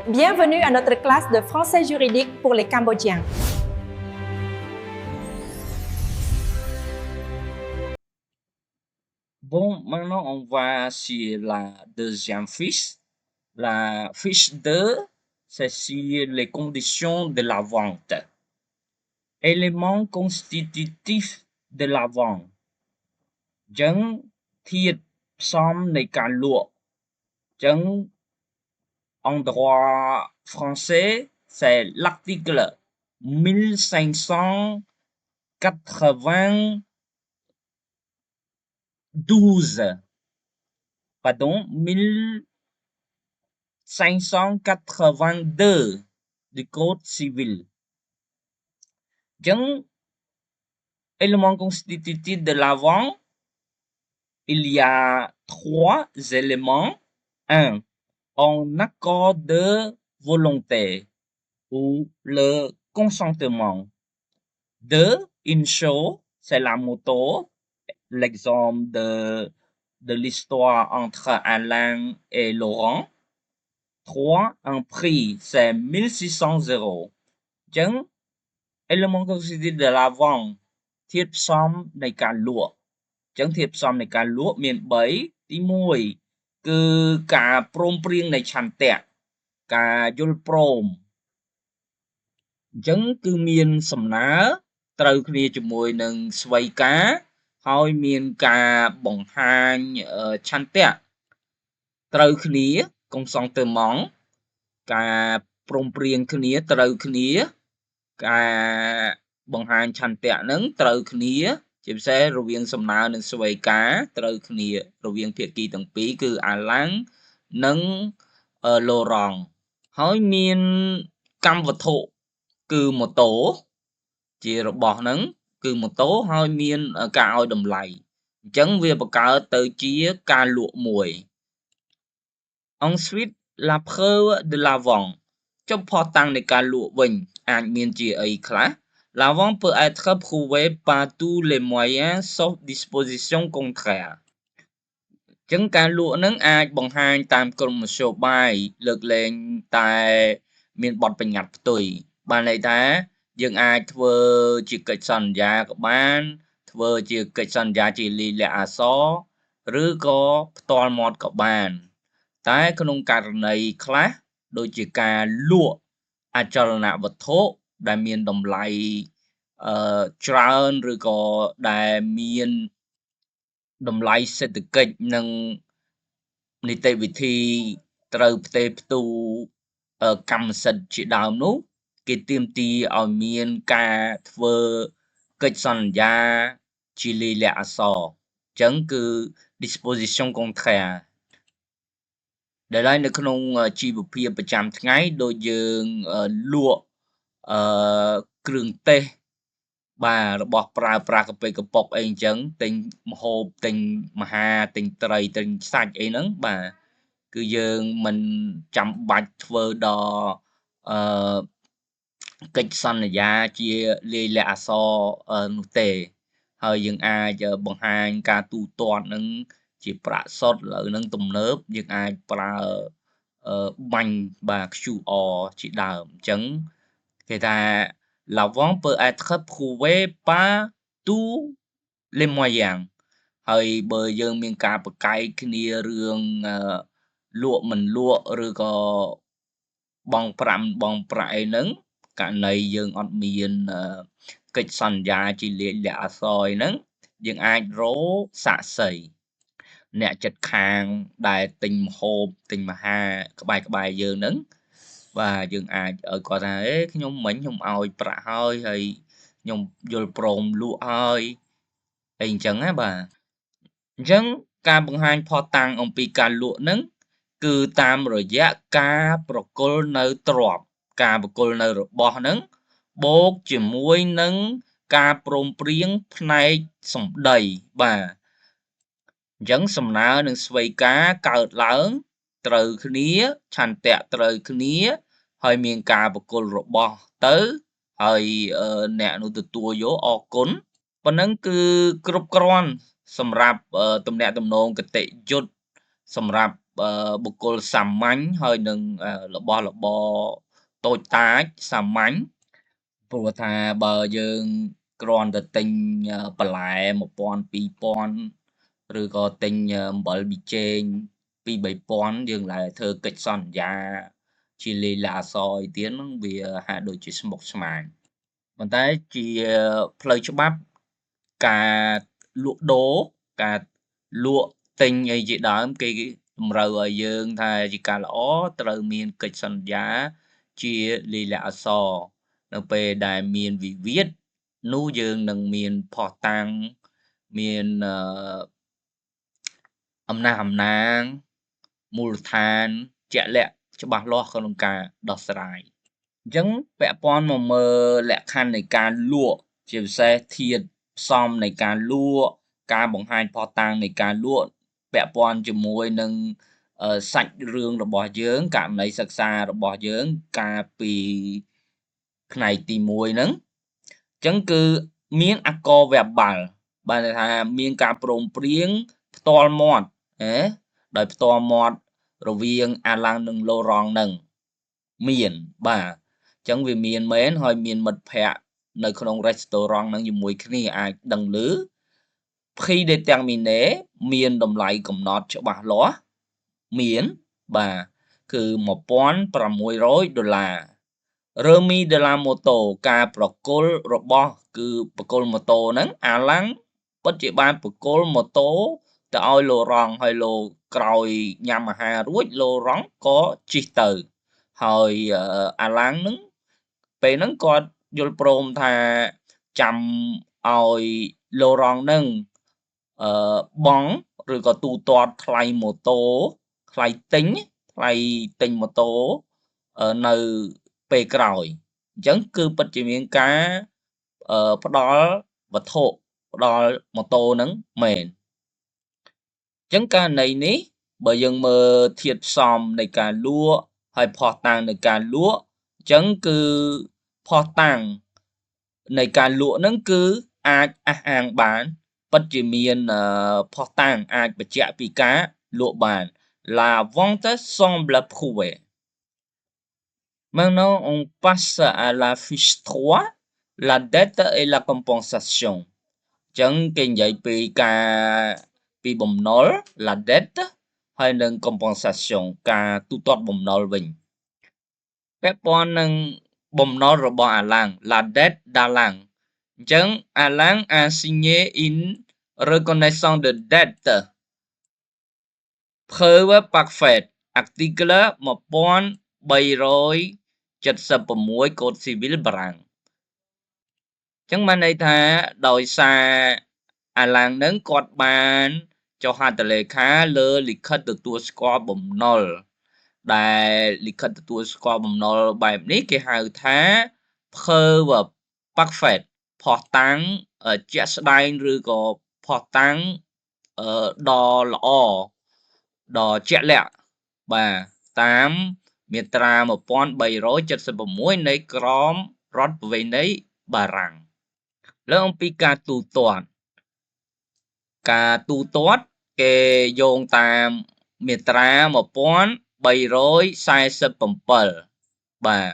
Bienvenue à notre classe de français juridique pour les Cambodgiens. Bon, maintenant on va sur la deuxième fiche. La fiche 2, c'est sur les conditions de la vente. Éléments constitutifs de la vente. អញ្ចឹងធាតុផ្សំនៃការលក់អញ្ចឹង en droit français c'est l'article 1592 pardon 1582 du code civil អញ្ចឹង éléments constitutifs de la vente il y a 3 éléments. 1. En accord de volonté ou le consentement. 2. Une chose, c'est la moto. L'exemple de l'histoire entre Alain et Laurent. 3. Un prix, c'est 1600 euros. អញ្ចឹង élément constitutif de la vente ធាតុផ្សំនៃការលក់អញ្ចឹងធាតុផ្សំនៃការលក់មាន 3 ទី1 គឺការព្រមព្រៀងនៃឆន្ទៈការយល់ព្រមអញ្ចឹងគឺមានសំណើត្រូវគ្នាជាមួយនឹងស្វ័យការហើយមានការបង្ហាញឆន្ទៈត្រូវគ្នា consentement ការព្រមព្រៀងគ្នាត្រូវគ្នាការបង្ហាញឆន្ទៈនឹងត្រូវគ្នាជាពិសេសរវាងសំណើនិងស្វ័យការត្រូវគ្នារវាងភាគីទាំងពីរគឺអាឡាំងនិងឡូរ៉ង់ហើយមានកម្មវត្ថុគឺម៉ូតូជារបស់ហ្នឹងគឺម៉ូតូហើយមានការឲ្យតម្លៃអញ្ចឹងវាបង្កើតទៅជាការលក់មួយ ensuite la preuve de la vente ចុះភស្តុតាងនៃការលក់វិញអាចមានជាអីខ្លះ La vente peut être prouvée par tous les moyens sauf disposition contraire អញ្ចឹងការលក់ហ្នឹងអាចបង្ហាញតាមក្រមមធ្យោបាយលើកលែងតែមានបទបញ្ញត្តិផ្ទុយបានន័យថាយើងអាចធ្វើជាកិច្ចសន្យាក៏បានធ្វើជាកិច្ចសន្យាជាលាយលក្ខណ៍អក្សរឬក៏ផ្ទាល់មាត់ក៏បានតែក្នុងករណីខ្លះដូចជាការលក់អចលនវត្ថុដែលមានតម្លៃច្រើនឬក៏ដែលមានតម្លៃសេដ្ឋកិច្ចនិងនីតិវិធីត្រូវផ្ទេរផ្ទូកម្មសិទ្ធិជាដើមនោះគេទាមទារឲ្យមានការធ្វើកិច្ចសន្យាជាលាយលក្ខណ៍អក្សរអញ្ចឹងគឺ disposition contraire ដែលនៅក្នុងជីវភាពប្រចាំថ្ងៃដូចយើងលក់គ្រឿងទេសបាទរបស់ប្រើប្រាស់កាពែកំប៉ុកអីអញ្ចឹងទិញម្ហូបទិញអាហារទិញត្រីទិញសាច់អីហ្នឹងបាទគឺយើងមិនចាំបាច់ធ្វើដល់កិច្ចសន្យាជាលាយលក្ខណ៍អក្សរនោះទេហើយយើងអាចបង្ហាញការទូទាត់នឹងជាប្រាក់សុទ្ធឥឡូវហ្នឹងទំនើបយើងអាចប្រើបាញ់បាទ QR ជាដើមអញ្ចឹងគេថា La vente peut être prouvée par tous les moyens ហើយបើយើងមានការប្រកែកគ្នារឿងលក់មិនលក់ឬក៏បងប្រាក់អីហ្នឹងករណីយើងអត់មានកិច្ចសន្យាជាលាយលក្ខណ៍អក្សរអីហ្នឹងយើងអាចរកសាក្សីអ្នកចិត្តខាងដែលទិញម្ហូបទិញអាហារក្បែរយើងហ្នឹងបាទយើងអាចឲ្យគាត់ថាខ្ញុំមិញខ្ញុំឲ្យប្រាក់ហើយខ្ញុំយល់ព្រមលក់ហើយអីអញ្ចឹងណាបាទអញ្ចឹងការបង្ហាញភស្តុតាងអំពីការលក់ហ្នឹងគឺតាមរយៈការប្រគល់នៅទ្រព្យការប្រគល់នៅរបស់ហ្នឹងបូកជាមួយនឹងការព្រមព្រៀងផ្នែកសម្ដីបាទអញ្ចឹងសំណើនឹងស្វ័យការកើតឡើងត្រូវគ្នាឆន្ទៈត្រូវគ្នាហើយមានការប្រគល់របស់ទៅហើយអ្នកនោះទទួលយកអរគុណប៉ុណ្ណឹងគឺគ្រប់គ្រាន់សម្រាប់ទំនាក់ទំនងគតិយុត្តសម្រាប់ បុគ្គលសាមញ្ញហើយនឹងរបស់របរតូចតាចសាមញ្ញព្រោះថាបើយើងគ្រាន់តែទិញបន្លែ1000 2000ឬក៏ទិញអំបិលប៊ីចេង2-3000យើងlạiធ្វើកិច្ចសន្យាជាលេខលក្ខអក្សរអីទៀតហ្នឹងវាហាក់ដូចជាស្មុគស្មាញប៉ុន្តែជាផ្លូវច្បាប់ការលក់ដូរការលក់ទិញអីជាដើមគេតម្រូវឲ្យយើងថាជាការល្អត្រូវមានកិច្ចសន្យាជាលេខលក្ខអក្សរនៅពេលដែលមានវិវាទនោះយើងនឹងមានភស្តុតាងមានអំណះអំណាងមូលដ្ឋានជាក់លាក់ច្បាស់លាស់ក្នុងការដោះស្រាយអញ្ចឹងពាក់ព័ន្ធមកមើលលក្ខខណ្ឌនៃការលក់ជាពិសេសធាតុផ្សំនៃការលក់ការបង្ហាញភស្តុតាងនៃការលក់ពាក់ព័ន្ធជាមួយនឹងសាច់រឿងរបស់យើងករណីសិក្សារបស់យើងកាលពីផ្នែកទី1ហ្នឹងអញ្ចឹងគឺមានអាករ verbal បានន័យថាមានការព្រមព្រៀងផ្ទាល់មាត់ដោយផ្ទាល់មាត់រវាងអាឡាំងនិងឡូរ៉ង់ហ្នឹងមានបាទអញ្ចឹងវាមានមែនហើយមានមិត្តភ័ក្តិនៅក្នុង restaurant ហ្នឹងជាមួយគ្នាអាចដឹងឮ prix déterminé មានតម្លៃកំណត់ច្បាស់លាស់មានបាទគឺ$1600 remis de la moto ការប្រគល់របស់គឺប្រគល់ម៉ូតូហ្នឹងអាឡាំងពិតជាបានប្រគល់ម៉ូតូទៅឲ្យឡូរ៉ង់ហើយលោកក្រោយញ៉ាំអាហាររួចឡូរ៉ង់ក៏ជិះទៅហើយអាឡាំងហ្នឹងពេលហ្នឹងគាត់យល់ព្រមថាចាំឲ្យឡូរ៉ង់ហ្នឹងបង់ឬក៏ទូទាត់ថ្លៃម៉ូតូថ្លៃទិញម៉ូតូនៅពេលក្រោយអញ្ចឹងគឺពិតជាមានការផ្ដល់វត្ថុផ្ដល់ម៉ូតូហ្នឹងមែនអញ្ចឹងករណីនេះបើយើងមើលធាតុផ្សំនៃការលក់ហើយភស្តុតាងនៃការលក់អញ្ចឹងគឺភស្តុតាងនៃការលក់ហ្នឹងគឺអាចអះអាងបានពិតជាមានភស្តុតាងអាចបញ្ជាក់ពីការលក់បាន La vente semble prouver Maintenant on passe à la fiche 3 la dette et la compensation អញ្ចឹងគេនិយាយពីពីបំណុល la dette ហើយនឹង compensation ការទូទាត់បំណុលវិញពាក់ព័ន្ធនឹងបំណុលរបស់អាឡាំង la dette d'Alang អញ្ចឹងអាឡាំង a signé une reconnaissance de dette preuve parfaite article 1376 Code Civil បារាំងអញ្ចឹងបានន័យថាដោយសារអាឡាំងហ្នឹងគាត់បានចុះហត្ថលេខាលើលិខិតទទួលស្គាល់បំណុលដែលលិខិតទទួលស្គាល់បំណុលបែបនេះគេហៅថា preuve parfaite ភស្តុតាងជាក់ស្ដែងឬក៏ភស្តុតាងដ៏ល្អដ៏ជាក់លាក់បាទតាមមាត្រា1376នៃក្រមរដ្ឋប្រវេណីបារាំងលើអំពីការទូទាត់គេយោងតាមមាត្រា1347បាទ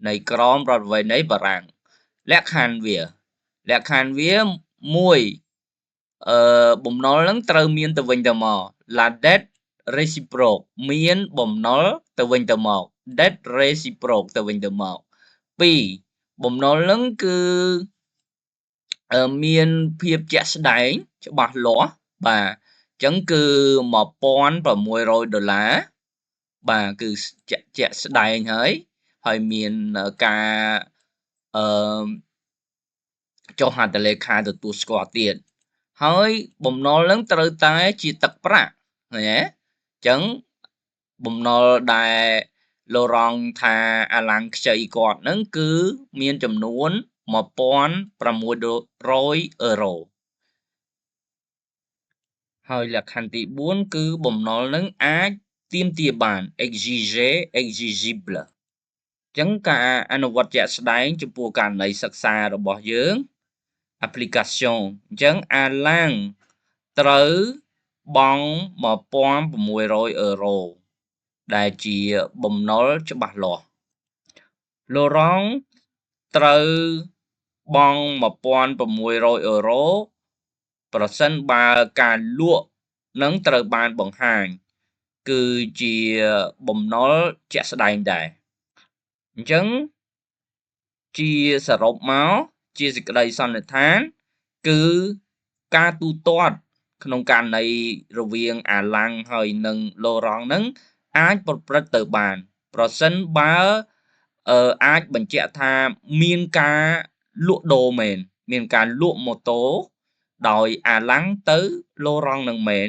នៃក្រមរដ្ឋប្រវេណីបារាំងលក្ខខណ្ឌវាមួយបំណុលហ្នឹងត្រូវមានទៅវិញទៅមក la dette réciproque មានបំណុលទៅវិញទៅមក dette réciproque ទៅវិញទៅមក2បំណុលហ្នឹងគឺមានភាពជាក់ស្ដែងច្បាស់លាស់បាទអញ្ចឹងគឺ$1600បាទគឺជាក់ស្ដែងហើយមានការចុះហត្ថលេខាទទួលស្គាល់ទៀតហើយបំណុលហ្នឹងត្រូវតែជាទឹកប្រាក់ឃើញទេអញ្ចឹងបំណុលដែលឡូរ៉ង់ថាអាឡាំងខ្ចីគាត់ហ្នឹងគឺមានចំនួន$1600ហើយលក្ខខណ្ឌទី4គឺបំណុលហ្នឹងអាចទាមទារបាន exigible អញ្ចឹងការអនុវត្តជាក់ស្ដែងចំពោះករណីសិក្សារបស់យើង application អញ្ចឹងអាឡាំងត្រូវ បង់1,600 អឺរ៉ូ ដែលជាបំណុលច្បាស់លាស់ Laurent ត្រូវបង់ 1,600 អឺរ៉ូ ប្រសិនបើការលក់នឹងត្រូវបានបង្ហាញ គឺជាបំណុលជាក់ស្ដែងដែរ អញ្ចឹង ជាសរុបមក ជាសេចក្តីសន្និដ្ឋាន គឺការទូទាត់ក្នុងករណីរវាងអាឡាំងហើយនិង Laurent នឹងអាចប្រព្រឹត្តទៅបាន ប្រសិនបើអាចបញ្ជាក់ថាមានការលក់ដូរមែន មានការលក់ម៉ូតូដោយអាឡាំងទៅ Laurent នឹងមែន